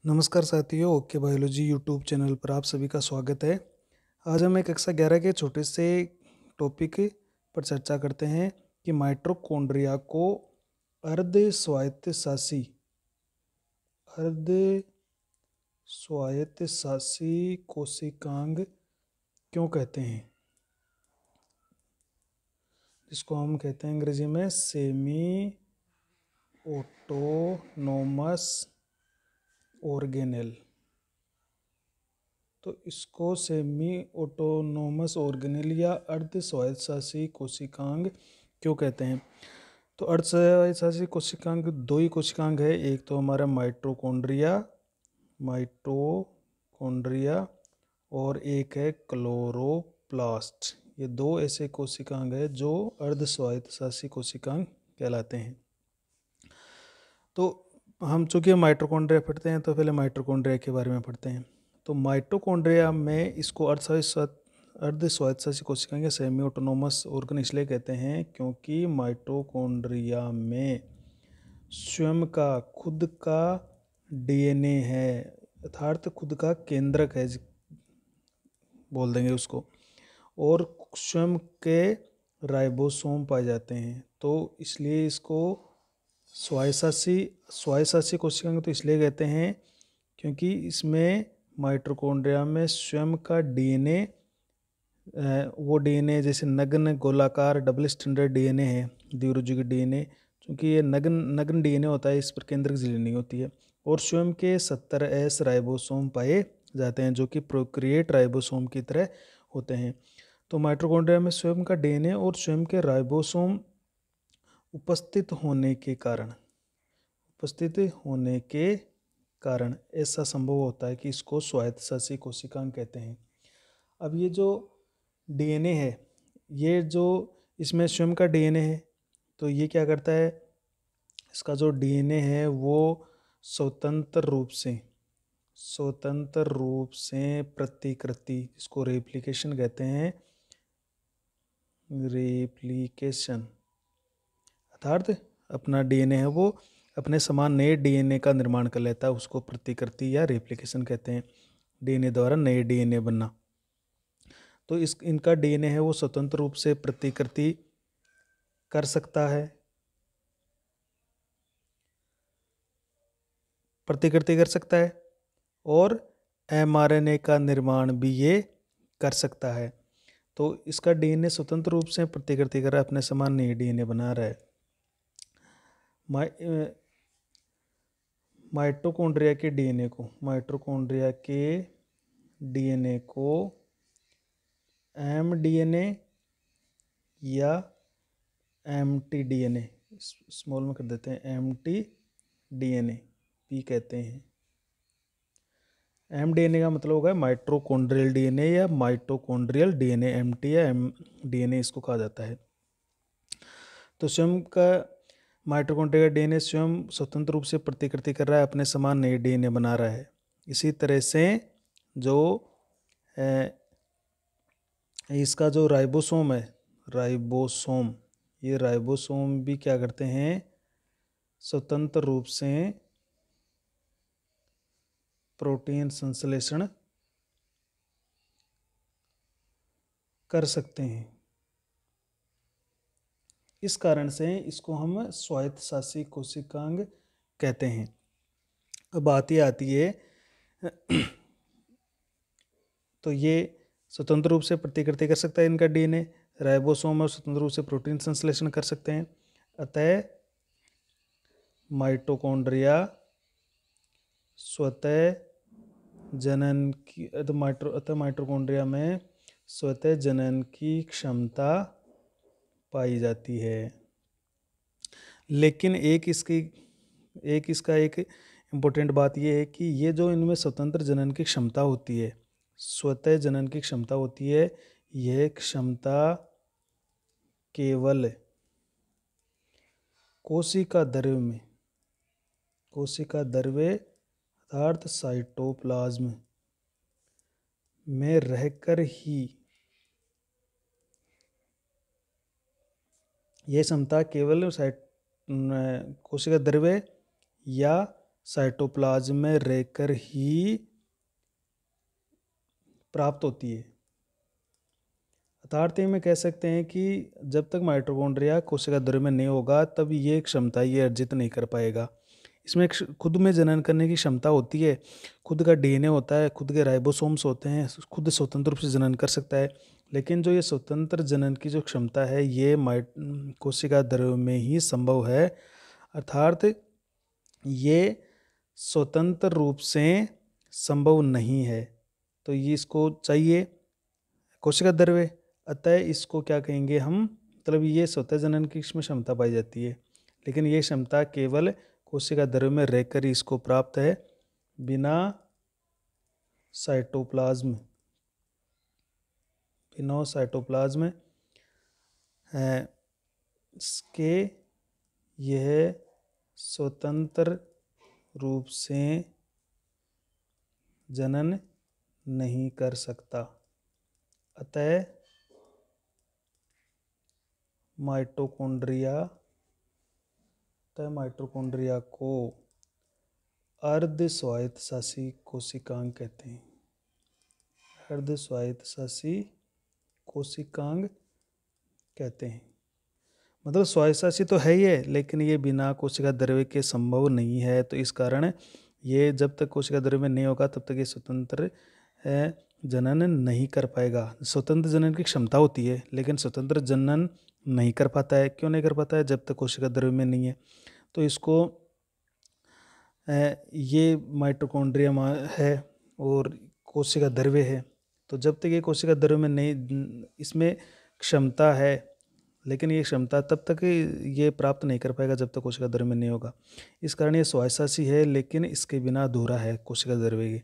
नमस्कार साथियों, okay biology YouTube channel पर आप सभी का स्वागत है। आज हम एक कक्षा 11 के छोटे से टॉपिक पर चर्चा करते हैं कि माइटोकॉन्ड्रिया को अर्ध स्वायत्तशासी कोशिकांग क्यों कहते हैं, जिसको हम कहते हैं अंग्रेजी में सेमी ऑटोनोमस ऑर्गेनेल। तो इसको सेमी ऑटोनोमस ऑर्गेनेल या अर्ध स्वायत्तशासी कोशिकांग क्यों कहते हैं। तो अर्ध स्वायत्तशासी कोशिकांग दो ही कोशिकांग है, एक तो हमारा माइटोकॉन्ड्रिया और एक है क्लोरोप्लास्ट। ये दो ऐसे कोशिकांग है जो अर्ध स्वायत्तशासी कोशिकांग कहलाते हैं। तो हम चूंकि माइटोकॉन्ड्रिया पढ़ते हैं तो पहले माइटोकॉन्ड्रिया के बारे में पढ़ते हैं। तो माइटोकॉन्ड्रिया में इसको अर्ध स्वायत्तशासी कोशिकाएं या सेमी ऑटोनोमस ऑर्गन इसलिए कहते हैं क्योंकि माइटोकॉन्ड्रिया में स्वयं का खुद का डीएनए है, अर्थात खुद का केंद्रक है बोल देंगे उसको, और स्वयं के राइबोसोम पाए जाते हैं। तो इसलिए इसको स्वायत्तशासी कोशिकाएं तो इसलिए कहते हैं क्योंकि इसमें माइटोकॉन्ड्रिया में स्वयं का डीएनए, वो डीएनए जैसे नग्न गोलाकार डबल स्टैंडर्ड डीएनए है द्विरुजुकी डीएनए, क्योंकि ये नग्न डीएनए होता है, इस पर केंद्रक झिल्ली नहीं होती है। और स्वयं के 70S राइबोसोम पाए जाते हैं जो कि प्रोक्रिएट राइबोसोम की तरह होते हैं। तो माइटोकॉन्ड्रिया में स्वयं का डीएनए और स्वयं के राइबोसोम उपस्थित होने के कारण ऐसा संभव होता है कि इसको स्वायत्तशासी कोशिकांग कहते हैं। अब ये जो डीएनए है, ये जो इसमें स्वयं का डीएनए है, तो ये क्या करता है, इसका जो डीएनए है वो स्वतंत्र रूप से प्रतिकृति, इसको रेप्लिकेशन कहते हैं, अर्थात अपना डीएनए है वो अपने समान नए डीएनए का निर्माण कर लेता है, उसको प्रतिकृति या रेप्लिकेशन कहते हैं, डीएनए द्वारा नए डीएनए बनना। तो इनका डीएनए है वो स्वतंत्र रूप से प्रतिकृति कर सकता है और एमआरएनए का निर्माण भी ये कर सकता है। तो इसका डीएनए स्वतंत्र रूप से प्रतिकृति कर रहा है, अपने समान नए डीएनए बना रहा है। माइटोकॉन्ड्रिया के डीएनए को एमडीएनए या एमटीडीएनए, स्मॉल में कर देते हैं, एमटीडीएनए भी कहते हैं। एमडीएनए का मतलब होगा माइटोकॉन्ड्रियल डीएनए या माइटोकॉन्ड्रियल डीएनए, एमटी या एमडीएनए इसको कहा जाता है। तो स्वयं का माइटोकॉन्ड्रिया का डीएनए स्वयं स्वतंत्र रूप से प्रतिकृति कर रहा है, अपने समान नए डीएनए बना रहा है। इसी तरह से जो इसका जो राइबोसोम है, ये राइबोसोम भी क्या करते हैं, स्वतंत्र रूप से प्रोटीन संश्लेषण कर सकते हैं। इस कारण से इसको हम स्वायत्तशासी कोशिकांग कहते हैं। अब बात ये आती है तो ये स्वतंत्र रूप से प्रतिकृति कर सकता है इनका डीएनए, राइबोसोम और स्वतंत्र रूप से प्रोटीन संश्लेषण कर सकते हैं। अतः माइटोकॉन्ड्रिया माइटोकॉन्ड्रिया में स्वतः जनन की क्षमता पाई जाती है। लेकिन एक इम्पोर्टेंट बात यह है कि ये जो इनमें स्वतंत्र जनन की क्षमता होती है, स्वतः जनन की क्षमता होती है, यह क्षमता केवल कोशिका द्रव्य अर्थात साइटोप्लाज्म में रहकर ही, यह क्षमता केवल कोशिका द्रव्य या साइटोप्लाज्म में रहकर ही प्राप्त होती है। अर्थात में कह सकते हैं कि जब तक माइटोकॉन्ड्रिया कोशिका द्रव्य में नहीं होगा तब ये क्षमता ये अर्जित नहीं कर पाएगा। इसमें खुद में जनन करने की क्षमता होती है, खुद का डीएनए होता है, खुद के राइबोसोम्स होते हैं, खुद स्वतंत्र रूप से जनन कर सकता है। लेकिन जो ये स्वतंत्र जनन की जो क्षमता है ये कोशिका द्रव्य में ही संभव है। अर्थात ये स्वतंत्र रूप से संभव नहीं है, तो ये इसको चाहिए कोशिका द्रव्य। अतः इसको क्या कहेंगे हम, मतलब ये स्वतः जनन की इसमें क्षमता पाई जाती है, लेकिन ये क्षमता केवल कोशिका द्रव्य में रहकर ही इसको प्राप्त है, बिना साइटोप्लाज्म है इसके यह स्वतंत्र रूप से जनन नहीं कर सकता। अतः माइटोकॉन्ड्रिया को अर्ध स्वायत्त शासी कोशिकांग कहते हैं। अर्ध स्वायत्त शासी कोशिकांग कहते हैं, मतलब स्वायत्त शासी तो है ही है, लेकिन ये बिना कोशिका द्रव्य के संभव नहीं है। तो इस कारण ये जब तक कोशिका द्रव्य में नहीं होगा तब तक ये स्वतंत्र जनन नहीं कर पाएगा। स्वतंत्र जनन की क्षमता होती है लेकिन स्वतंत्र जनन नहीं कर पाता है। क्यों नहीं कर पाता है? जब तक कोशिका द्रव्य में नहीं है। तो इसको ये माइटोकॉन्ड्रिया है और कोशिका द्रव्य है, तो जब तक ये कोशिका द्रव्य में नहीं, इसमें क्षमता है लेकिन ये क्षमता तब तक ये प्राप्त नहीं कर पाएगा जब तक कोशिका द्रव्य में नहीं होगा। इस कारण ये स्वायत्त है लेकिन इसके बिना अधूरा है कोशिका द्रव्य की।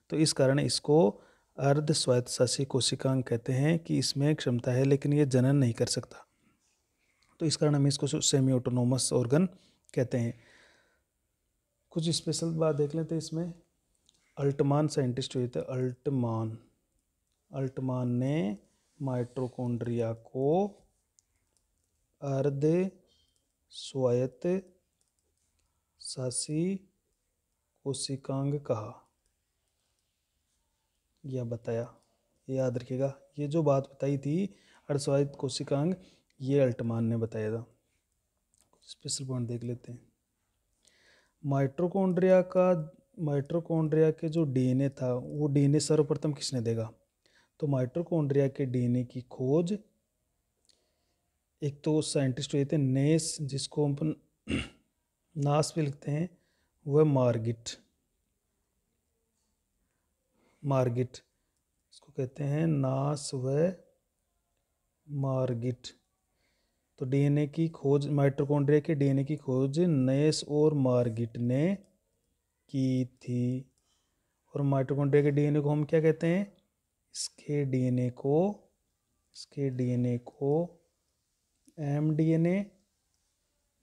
तो इस कारण इसको अर्ध स्वायत्त कोशिकांग कहते हैं कि इसमें क्षमता है लेकिन ये जनन नहीं कर सकता। तो इस कारण हम इसको सेमी ऑटोनोमस ऑर्गन कहते हैं। कुछ स्पेशल बात देख लेते हैं इसमें। अल्टमान साइंटिस्ट हुए थे, अल्टमान ने माइटोकॉन्ड्रिया को अर्ध स्वायत्त शासी कोशिकांग कहा या बताया। याद रखिएगा, ये जो बात बताई थी अर्ध स्वायत्त कोशिकांग, ये अल्टमान ने बताया था। स्पेशल पॉइंट देख लेते हैं। माइटोकॉन्ड्रिया के जो डीएनए था वो डीएनए सर्वप्रथम किसने देखा? तो माइटोकॉन्ड्रिया के डीएनए की खोज एक तो साइंटिस्ट हुए थे नेस, जिसको अपन नास पे लिखते हैं, वह मार्गिट इसको कहते हैं, नास व मार्गिट। तो डीएनए की खोज, माइटोकॉन्ड्रिया के डीएनए की खोज नेस और मार्गिट ने की थी। और माइटोकॉन्ड्रिया के डीएनए को हम क्या कहते हैं? इसके डीएनए को एमडीएनए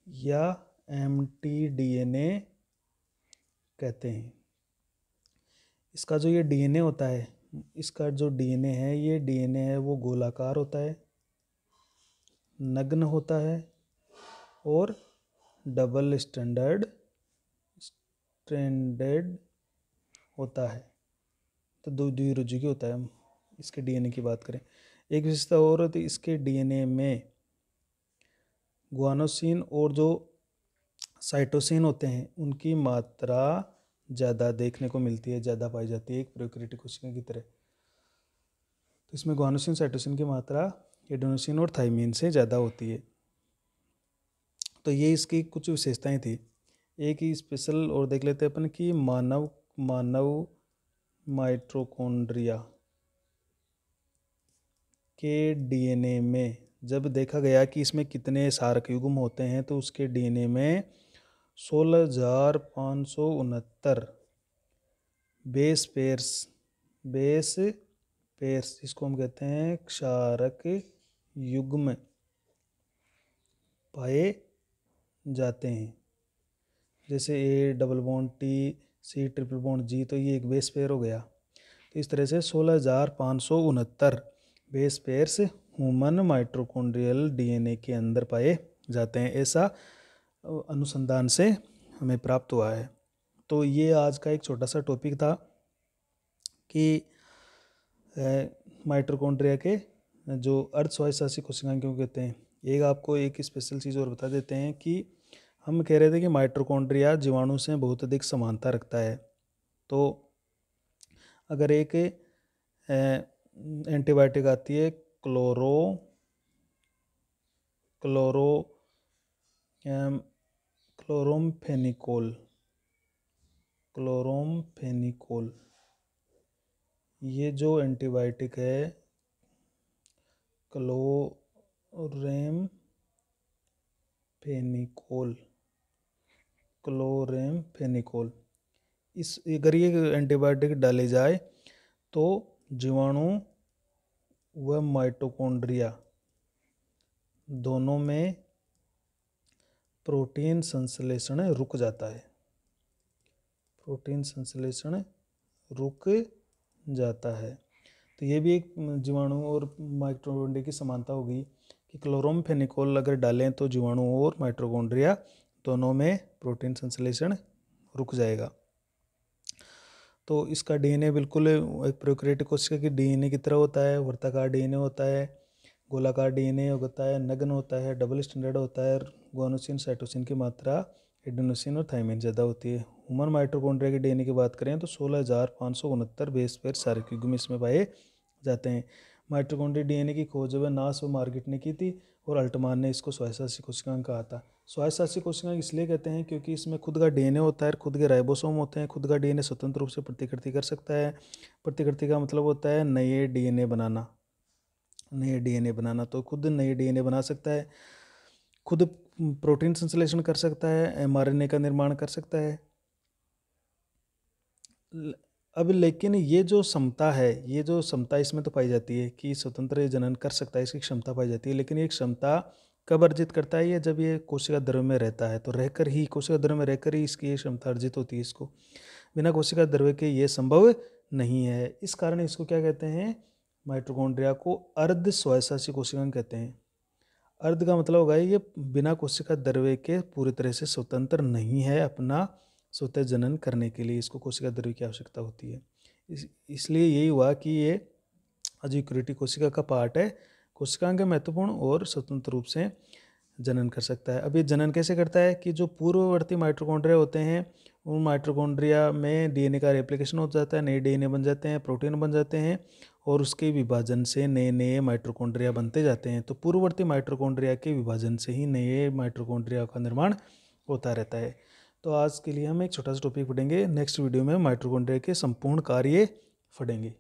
या एमटीडीएनए कहते हैं। इसका जो ये डीएनए होता है, इसका जो डीएनए है, ये डीएनए है वो गोलाकार होता है, नग्न होता है और डबल स्ट्रैंडेड होता है। तो द्विरुजुकी होता है। हम इसके डीएनए की बात करें, एक विशेषता और होती है इसके डीएनए में, ग्वानोसिन और जो साइटोसिन होते हैं उनकी मात्रा ज़्यादा देखने को मिलती है, ज़्यादा पाई जाती है एक प्रोकैरियोटिक कोशिका की तरह। तो इसमें ग्वानोसिन साइटोसिन की मात्रा एडेनोसिन और थाइमिन से ज़्यादा होती है। तो ये इसकी कुछ विशेषताएं थी। एक ही स्पेशल और देख लेते हैं अपन कि मानव माइटोकॉन्ड्रिया के डीएनए में जब देखा गया कि इसमें कितने क्षारक युग्म होते हैं, तो उसके डीएनए में 16,569 बेस पेयर्स जिसको हम कहते हैं क्षारक युग्म पाए जाते हैं। जैसे A double bond T, C triple bond G, तो ये एक बेस पेयर हो गया। तो इस तरह से 16,569 base pairs human mitochondrial DNA के अंदर पाए जाते हैं, ऐसा अनुसंधान से हमें प्राप्त हुआ है। तो ये आज का एक छोटा सा टॉपिक था कि माइटोकॉन्ड्रिया के जो अर्धस्वायत्त कोशिकाएं क्यों कहते हैं। एक आपको एक स्पेशल चीज़ और बता देते हैं कि हम कह रहे थे कि माइटोकॉन्ड्रिया जीवाणु से बहुत अधिक समानता रखता है। तो अगर एक एंटीबायोटिक आती है क्लोरोमफेनिकोल, ये जो एंटीबायोटिक है क्लोरेमफेनिकोल, इस अगर ये एंटीबायोटिक डाली जाए तो जीवाणु व माइटोकॉन्ड्रिया दोनों में प्रोटीन संश्लेषण रुक जाता है, प्रोटीन संश्लेषण रुक जाता है। तो ये भी एक जीवाणु और माइटोकॉन्ड्रिया की समानता होगी कि क्लोरोमफेनिकोल अगर डालें तो जीवाणु और माइटोकॉन्ड्रिया दोनों में प्रोटीन संश्लेषण रुक जाएगा। तो इसका डीएनए बिल्कुल एक प्रोकैरियोटिक कोशिका की डीएनए की तरह होता है। वर्ताकार डीएनए होता है, गोलाकार डीएनए होता है, नग्न होता है, डबल स्टैंडर्ड होता है। गुआनोसिन साइटोसिन की मात्रा एडेनोसिन और थायमिन ज़्यादा होती है। ह्यूमन माइटोकॉन्ड्रिया के डीएनए की बात करें तो 16,569 बेस पेयर सार्किक युग्म इसमें पाए जाते हैं। माइटोकॉन्ड्रिया डीएनए की खोज नास व मार्गेट ने की थी और अल्टमान ने इसको स्वायत्त कोशिकाएं कहा था। स्वायत्त कोशिकाएं इसलिए कहते हैं क्योंकि इसमें खुद का डीएनए होता है, खुद के राइबोसोम होते हैं, खुद का डीएनए स्वतंत्र रूप से प्रतिकृति कर सकता है। प्रतिकृति का मतलब होता है नए डीएनए बनाना, नए डीएनए बनाना। तो खुद नए डीएनए बना सकता है, खुद प्रोटीन संश्लेषण कर सकता है, एमआरएनए का निर्माण कर सकता है। अब लेकिन ये जो क्षमता है, ये जो क्षमता इसमें तो पाई जाती है कि स्वतंत्र जनन कर सकता है, इसकी क्षमता पाई जाती है। लेकिन ये क्षमता कब अर्जित करता है? ये जब ये कोशिका द्रव्य में रहता है, तो रहकर ही कोशिका द्रव्य में रहकर ही इसकी ये क्षमता अर्जित होती है। इसको बिना कोशिका द्रव्य के ये संभव नहीं है। इस कारण इसको क्या कहते हैं? माइटोकॉन्ड्रिया को अर्ध स्वायत्त कोशिकाएं कहते हैं। अर्ध का मतलब होगा ये बिना कोशिका द्रव्य के पूरी तरह से स्वतंत्र नहीं है, अपना स्वतः जनन करने के लिए इसको कोशिका द्रव्य की आवश्यकता होती है। इसलिए यही हुआ कि ये अजीक्यूरेटिक कोशिका का पार्ट है, कोशिकाओं के महत्वपूर्ण और स्वतंत्र रूप से जनन कर सकता है। अब ये जनन कैसे करता है कि जो पूर्ववर्ती माइटोकॉन्ड्रिया होते हैं उन माइटोकॉन्ड्रिया में डीएनए का रेप्लिकेशन हो जाता है, नए डीएनए बन जाते हैं, प्रोटीन बन जाते हैं और उसके विभाजन से नए नए माइटोकॉन्ड्रिया बनते जाते हैं। तो पूर्ववर्ती माइटोकॉन्ड्रिया के विभाजन से ही नए माइटोकॉन्ड्रिया का निर्माण होता रहता है। तो आज के लिए हम एक छोटा सा टॉपिक पढ़ेंगे, नेक्स्ट वीडियो में माइटोकॉन्ड्रिया के संपूर्ण कार्य पढ़ेंगे।